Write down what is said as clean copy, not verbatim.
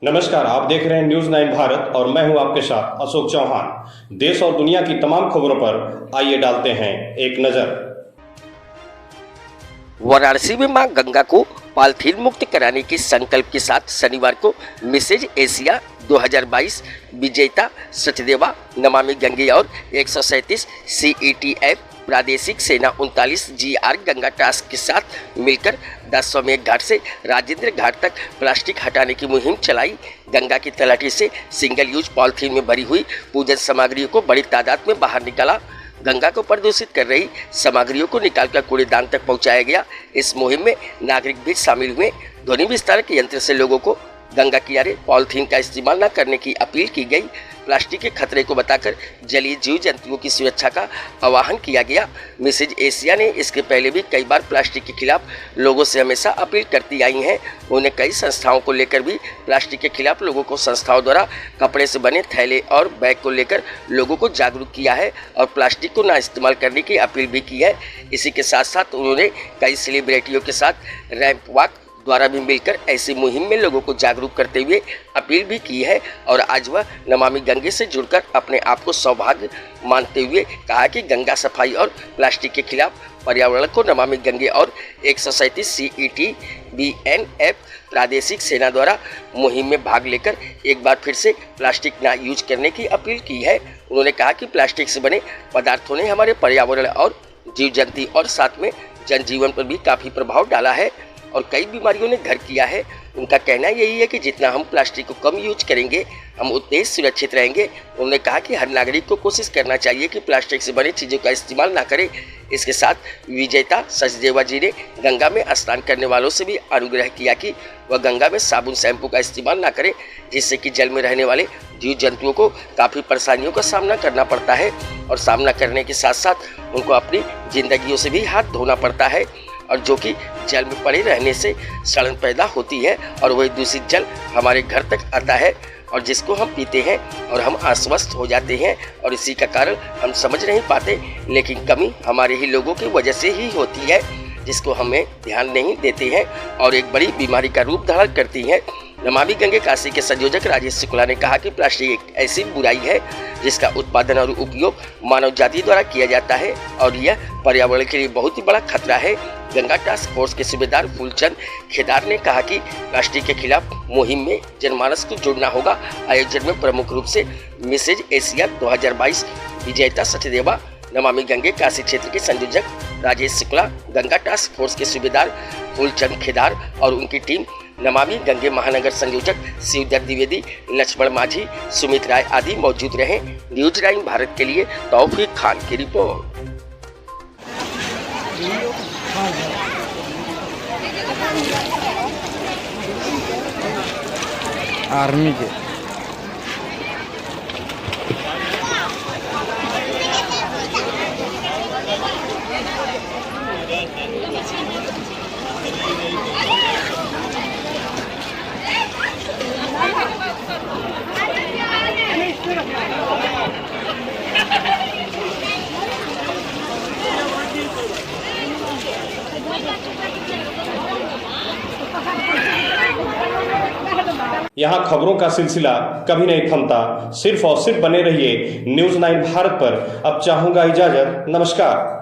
नमस्कार, आप देख रहे हैं न्यूज 9 भारत और मैं हूं आपके साथ अशोक चौहान। देश और दुनिया की तमाम खबरों पर आइए डालते हैं एक नजर। वाराणसी में मां गंगा को पॉलीथीन मुक्त कराने के संकल्प के साथ शनिवार को मिसेज एशिया 2022 विजेता सचदेवा, नमामि गंगे और 137 CETF प्रादेशिक सेना 39 GR गंगा टास्क के साथ मिलकर 10 स्वमेघ घाट से राजेंद्र घाट तक प्लास्टिक हटाने की मुहिम चलाई। गंगा की तलहटी से सिंगल यूज पॉलीथीन में भरी हुई पूजन सामग्रियों को बड़ी तादाद में बाहर निकाला। गंगा को प्रदूषित कर रही सामग्रियों को निकालकर कूड़ेदान तक पहुंचाया गया। इस मुहिम में नागरिक भी शामिल हुए। ध्वनि विस्तारक यंत्र से लोगों को गंगा किनारे पॉलीथीन का इस्तेमाल न करने की अपील की गई। प्लास्टिक के खतरे को बताकर जलीय जीव जंतुओं की सुरक्षा का आह्वान किया गया। मिसेज एशिया ने इसके पहले भी कई बार प्लास्टिक के खिलाफ लोगों से हमेशा अपील करती आई हैं। उन्हें कई संस्थाओं को लेकर भी प्लास्टिक के खिलाफ लोगों को संस्थाओं द्वारा कपड़े से बने थैले और बैग को लेकर लोगों को जागरूक किया है और प्लास्टिक को ना इस्तेमाल करने की अपील भी की है। इसी के साथ साथ उन्होंने कई सेलिब्रिटियों के साथ रैंप वॉक द्वारा भी मिलकर ऐसी मुहिम में लोगों को जागरूक करते हुए अपील भी की है और आज वह नमामि गंगे से जुड़कर अपने आप को सौभाग्य मानते हुए कहा कि गंगा सफाई और प्लास्टिक के खिलाफ पर्यावरण को नमामि गंगे और 137 CETBNF प्रादेशिक सेना द्वारा मुहिम में भाग लेकर एक बार फिर से प्लास्टिक ना यूज करने की अपील की है। उन्होंने कहा कि प्लास्टिक से बने पदार्थों ने हमारे पर्यावरण और जीव जंतु और साथ में जनजीवन पर भी काफ़ी प्रभाव डाला है और कई बीमारियों ने घर किया है। उनका कहना यही है कि जितना हम प्लास्टिक को कम यूज करेंगे हम उतने ही सुरक्षित रहेंगे। उन्होंने कहा कि हर नागरिक को कोशिश करना चाहिए कि प्लास्टिक से बनी चीज़ों का इस्तेमाल ना करें। इसके साथ विजेता सचदेवा जी ने गंगा में स्नान करने वालों से भी अनुग्रह किया कि वह गंगा में साबुन शैम्पू का इस्तेमाल ना करें, जिससे कि जल में रहने वाले जीव जंतुओं को काफ़ी परेशानियों का सामना करना पड़ता है और सामना करने के साथ साथ उनको अपनी जिंदगियों से भी हाथ धोना पड़ता है और जो कि जल में पड़े रहने से सड़न पैदा होती है और वही दूषित जल हमारे घर तक आता है और जिसको हम पीते हैं और हम अस्वस्थ हो जाते हैं और इसी का कारण हम समझ नहीं पाते, लेकिन कमी हमारे ही लोगों की वजह से ही होती है जिसको हमें ध्यान नहीं देते हैं और एक बड़ी बीमारी का रूप धारण करती है। नमामि गंगे काशी के संयोजक राजेश शुक्ला ने कहा कि प्लास्टिक एक ऐसी बुराई है जिसका उत्पादन और उपयोग मानव जाति द्वारा किया जाता है और यह पर्यावरण के लिए बहुत ही बड़ा खतरा है। गंगा टास्क फोर्स के सूबेदार फूलचंद खेदार ने कहा कि प्लास्टिक के खिलाफ मुहिम में जनमानस को जोड़ना होगा। आयोजन में प्रमुख रूप से मिसेज एशिया 2022 विजेता सचदेवा, नमामि गंगे काशी क्षेत्र के संयोजक राजेश शुक्ला, गंगा टास्क फोर्स के सूबेदार फूलचंद खेदार और उनकी टीम, नमामि गंगे महानगर संयोजक शिवदत्त द्विवेदी, लक्ष्मण माझी, सुमित राय आदि मौजूद रहे। न्यूज 9 भारत के लिए तौफीक खान की रिपोर्ट। आर्मी के यहाँ खबरों का सिलसिला कभी नहीं थमता। सिर्फ और सिर्फ बने रहिए न्यूज 9 भारत पर। अब चाहूंगा इजाजत। नमस्कार।